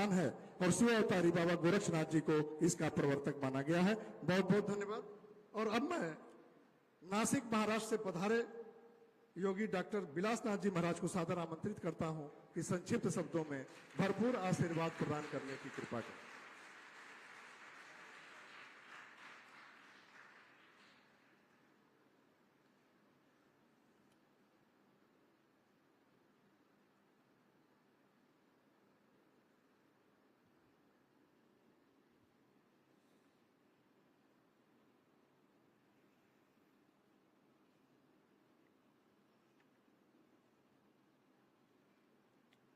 स्थान है और शिव अवतारी बाबा गोरक्षनाथ जी को इसका प्रवर्तक माना गया है। बहुत बहुत धन्यवाद। और अब मैं नासिक महाराष्ट्र से पधारे योगी डॉक्टर बिलासनाथ जी महाराज को सादर आमंत्रित करता हूं कि संक्षिप्त शब्दों में भरपूर आशीर्वाद प्रदान करने की कृपा करें।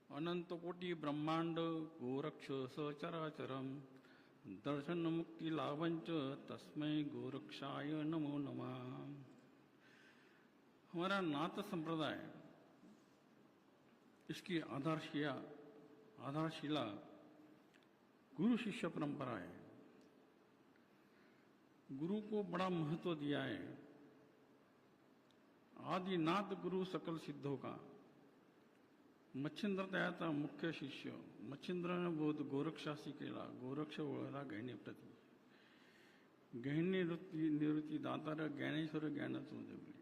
अनंत कोटि ब्रह्मांड गोरक्ष सचराचरम दर्शन मुक्ति लाभंच तस्मै गोरक्षाय नमो नमः। हमारा नाथ संप्रदाय इसकी आधारशिला गुरु शिष्य परंपरा है। गुरु को बड़ा महत्व दिया है। आदिनाथ गुरु सकल सिद्धों का मच्छिंद्र दया था मुख्य शिष्य। मच्छिंद्र ने बोध गोरक्षासी केला गोरक्ष वळला गहने प्रति गहने निवृत्ति दातार ज्ञानेश्वर ज्ञानातून देवली।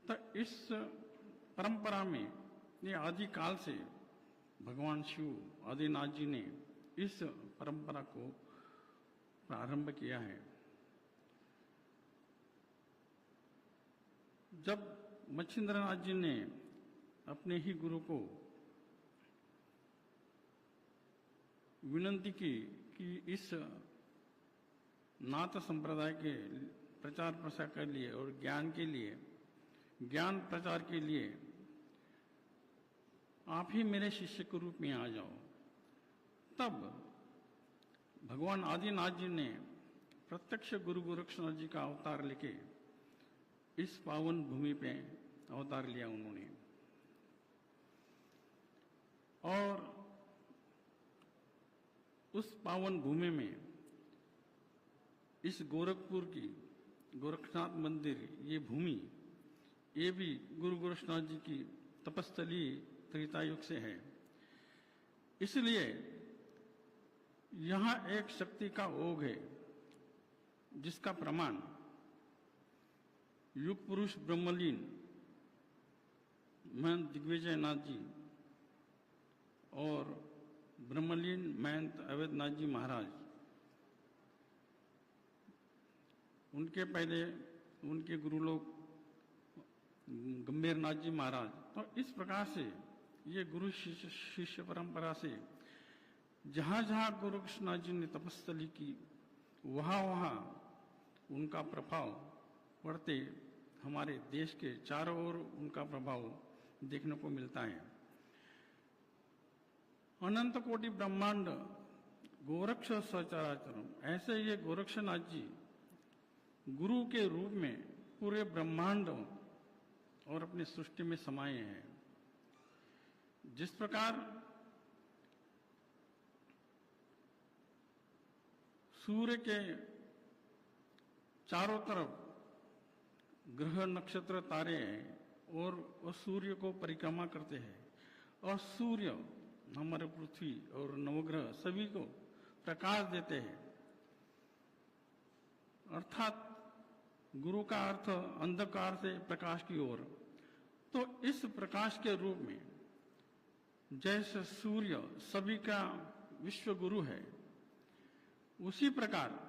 तो इस परंपरा में ये आदिकाल से भगवान शिव आदिनाथ जी ने इस परंपरा को प्रारंभ किया है। जब मच्छिंद्रनाथ जी ने अपने ही गुरु को विनंती की कि इस नाथ संप्रदाय के प्रचार प्रसार के लिए और ज्ञान प्रचार के लिए आप ही मेरे शिष्य के रूप में आ जाओ, तब भगवान आदिनाथ जी ने प्रत्यक्ष गुरु गोरक्षनाथ जी का अवतार लेके इस पावन भूमि पे अवतार लिया उन्होंने। और उस पावन भूमि में इस गोरखपुर की गोरखनाथ मंदिर ये भूमि ये भी गुरु गोरक्षनाथ जी की तपस्थली त्रेता युग से है। इसलिए यहां एक शक्ति का ओघ है जिसका प्रमाण युग पुरुष ब्रह्मलीन महंत दिग्विजय नाथ जी और ब्रह्मलीन महंत अवैधनाथ जी महाराज, उनके पहले उनके गुरु लोग गंभीरनाथ जी महाराज। तो इस प्रकार से ये गुरु शिष्य परंपरा से जहां जहां गुरु गोरक्षनाथ जी ने तपस्थली की वहां वहां उनका प्रभाव पड़ते हमारे देश के चारों ओर उनका प्रभाव देखने को मिलता है। अनंत कोटि ब्रह्मांड गोरक्ष सचराचरम, ऐसे ये गोरक्षनाथ जी गुरु के रूप में पूरे ब्रह्मांड और अपनी सृष्टि में समाये हैं। जिस प्रकार सूर्य के चारों तरफ ग्रह नक्षत्र तारे हैं और वह सूर्य को परिक्रमा करते हैं, और सूर्य हमारे पृथ्वी और नवग्रह सभी को प्रकाश देते हैं। अर्थात गुरु का अर्थ अंधकार से प्रकाश की ओर। तो इस प्रकाश के रूप में जैसे सूर्य सभी का विश्व गुरु है, उसी प्रकार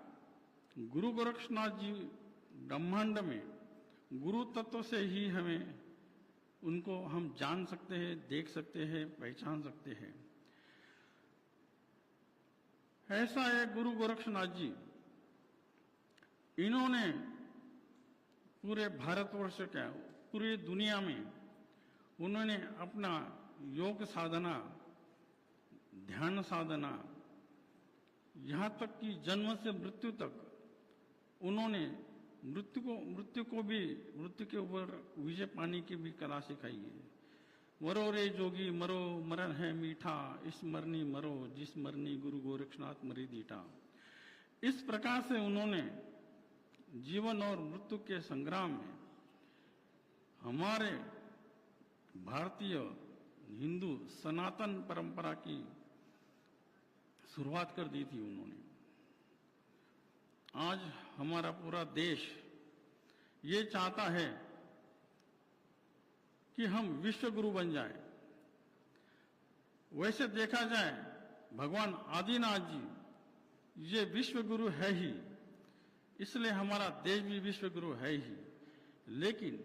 गुरु गोरक्षनाथ जी ब्रह्मांड में गुरु तत्व से ही हमें उनको हम जान सकते हैं, देख सकते हैं, पहचान सकते हैं। ऐसा है गुरु गोरक्षनाथ जी, इन्होंने पूरे भारतवर्ष का पूरी दुनिया में उन्होंने अपना योग साधना, ध्यान साधना, यहां तक कि जन्म से मृत्यु तक उन्होंने मृत्यु के ऊपर विजय पाने की भी कला सिखाई है। मरो रे जोगी मरो, मरण है मीठा, इस मरनी मरो, जिस मरनी गुरु गोरक्षनाथ मरी दीठा। इस प्रकार से उन्होंने जीवन और मृत्यु के संग्राम में हमारे भारतीय हिंदू सनातन परंपरा की शुरुआत कर दी थी उन्होंने। आज हमारा पूरा देश ये चाहता है कि हम विश्व गुरु बन जाएं। वैसे देखा जाए भगवान आदिनाथ जी ये विश्व गुरु है ही, इसलिए हमारा देश भी विश्व गुरु है ही। लेकिन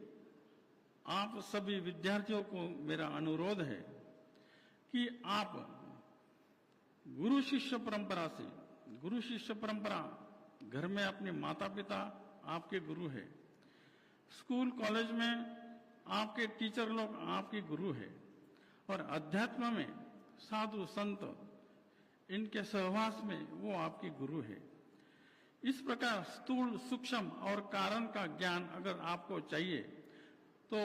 आप सभी विद्यार्थियों को मेरा अनुरोध है कि आप गुरु शिष्य परंपरा से, गुरु शिष्य परंपरा घर में अपने माता पिता आपके गुरु है, स्कूल कॉलेज में आपके टीचर लोग आपके गुरु है, और अध्यात्म में साधु संत इनके सहवास में वो आपके गुरु है। इस प्रकार स्थूल सूक्ष्म और कारण का ज्ञान अगर आपको चाहिए तो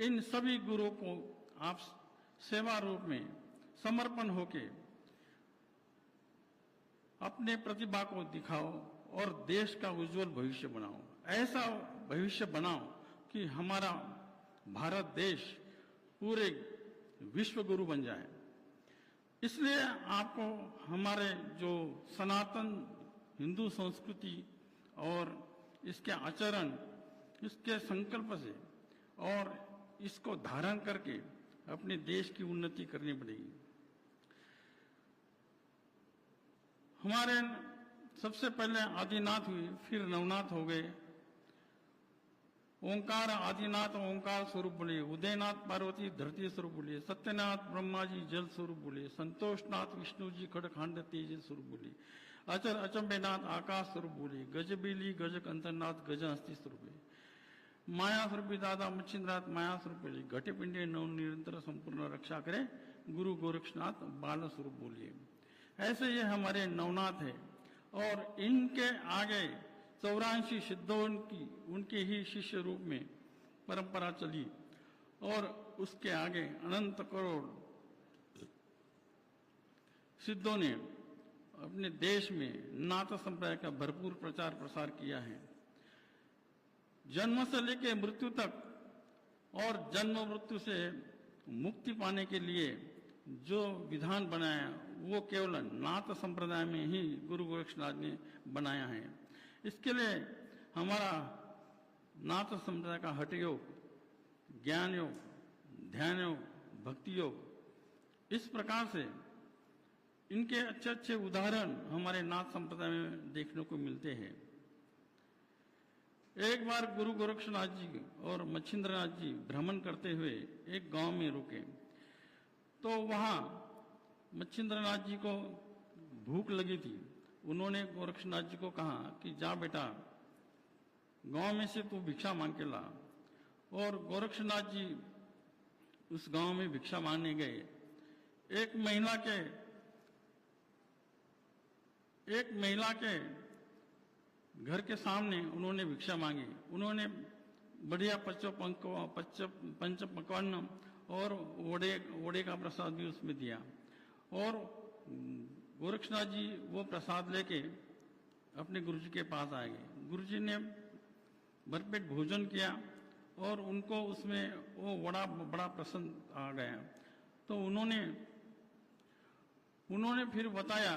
इन सभी गुरुओं को आप सेवा रूप में समर्पण होके अपने प्रतिभा को दिखाओ और देश का उज्जवल भविष्य बनाओ। ऐसा भविष्य बनाओ कि हमारा भारत देश पूरे विश्व गुरु बन जाए। इसलिए आपको हमारे जो सनातन हिंदू संस्कृति और इसके आचरण, इसके संकल्प से और इसको धारण करके अपने देश की उन्नति करनी पड़ेगी। हमारे सबसे पहले आदिनाथ हुई, फिर नवनाथ हो गए। ओंकार आदिनाथ ओंकार स्वरूप बोले, उदयनाथ पार्वती धरती स्वरूप बोले, सत्यनाथ ब्रह्मा जी जल स्वरूप बोले, संतोषनाथ विष्णु जी खड़खंड तेज स्वरूप बोले, अचर अचंबेनाथ आकाश स्वरूप बोले, गजबेली गज कंतरनाथ गज हस्ती स्वरूप है, माया स्वरूपी दादा मच्छिंद्रनाथ माया स्वरूप बोले, घटे पिंडे नव निरंतर संपूर्ण रक्षा करे गुरु गोरक्षनाथ बाल स्वरूप बोलिए। ऐसे ये हमारे नवनाथ है और इनके आगे 84 सिद्धों की उनके ही शिष्य रूप में परंपरा चली और उसके आगे अनंत करोड़ सिद्धों ने अपने देश में नाथ संप्रदाय का भरपूर प्रचार प्रसार किया है। जन्म से लेकर मृत्यु तक और जन्म मृत्यु से मुक्ति पाने के लिए जो विधान बनाया वो केवल नाथ संप्रदाय में ही गुरु गोरक्षनाथ ने बनाया है। इसके लिए हमारा नाथ संप्रदाय का हठ योग, ज्ञान योग, ध्यान योग, भक्ति योग, इस प्रकार से इनके अच्छे अच्छे उदाहरण हमारे नाथ संप्रदाय में देखने को मिलते हैं। एक बार गुरु गोरक्षनाथ जी और मच्छिंद्रनाथ जी भ्रमण करते हुए एक गांव में रुके, तो वहां मच्छिंद्रनाथ जी को भूख लगी थी। उन्होंने गोरक्षनाथ जी को कहा कि जा बेटा गांव में से तू भिक्षा मांग के ला। और गोरक्षनाथ जी उस गांव में भिक्षा मांगने गए। एक महिला के घर के सामने उन्होंने भिक्षा मांगी। उन्होंने बढ़िया पंच पकवान और वड़े का प्रसाद भी उसमें दिया और गोरक्षनाथ जी वो प्रसाद लेके अपने गुरुजी के पास आ गए। गुरुजी ने भरपेट भोजन किया और उनको उसमें वो वड़ा बड़ा प्रसन्न आ गया। तो उन्होंने फिर बताया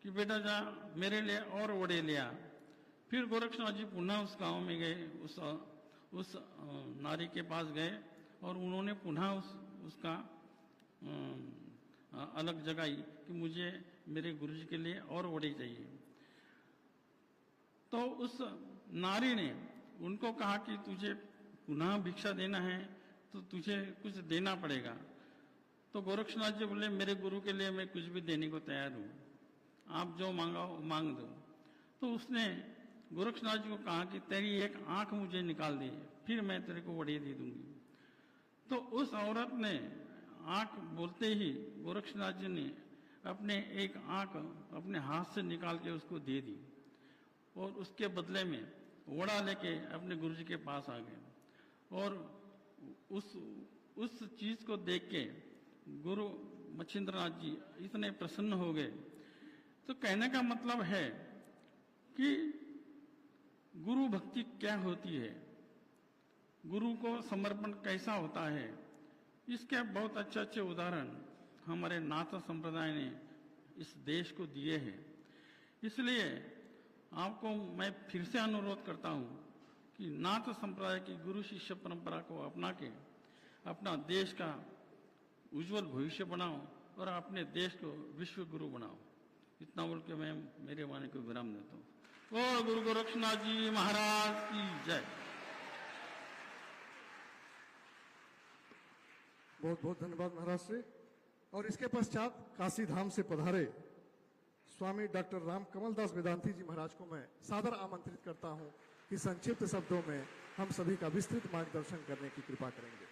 कि बेटा जा मेरे लिए और वड़े लिया। फिर गोरक्षनाथ जी पुनः उस गांव में गए, उस नारी के पास गए और उन्होंने पुनः उसका अलग जगाई कि मुझे मेरे गुरुजी के लिए और वड़े चाहिए। तो उस नारी ने उनको कहा कि तुझे पुनः भिक्षा देना है तो तुझे कुछ देना पड़ेगा। तो गोरक्षनाथ जी बोले मेरे गुरु के लिए मैं कुछ भी देने को तैयार हूँ, आप जो मांगाओ मांग दो। तो उसने गोरक्षनाथ जी को कहा कि तेरी एक आंख मुझे निकाल दे, फिर मैं तेरे को वड़े दे दूंगी। तो उस औरत ने आंख बोलते ही गोरक्षनाथ जी ने अपने एक आंख अपने हाथ से निकाल के उसको दे दी और उसके बदले में वड़ा लेके अपने गुरुजी के पास आ गए। और उस चीज को देख के गुरु मच्छिंद्रनाथ जी इतने प्रसन्न हो गए। तो कहने का मतलब है कि गुरु भक्ति क्या होती है, गुरु को समर्पण कैसा होता है, इसके बहुत अच्छे अच्छे उदाहरण हमारे नाथ संप्रदाय ने इस देश को दिए हैं। इसलिए आपको मैं फिर से अनुरोध करता हूं कि नाथ संप्रदाय की गुरु शिष्य परंपरा को अपना के अपना देश का उज्जवल भविष्य बनाओ और अपने देश को विश्व गुरु बनाओ। इतना बोल के मैं मेरे वाणी को विराम देता हूँ। और गुरु गोरक्षनाथ जी महाराज की जय। बहुत बहुत धन्यवाद महाराज श्री। और इसके पश्चात काशी धाम से पधारे स्वामी डॉक्टर राम कमल दास वेदांती जी महाराज को मैं सादर आमंत्रित करता हूं कि संक्षिप्त शब्दों में हम सभी का विस्तृत मार्गदर्शन करने की कृपा करेंगे।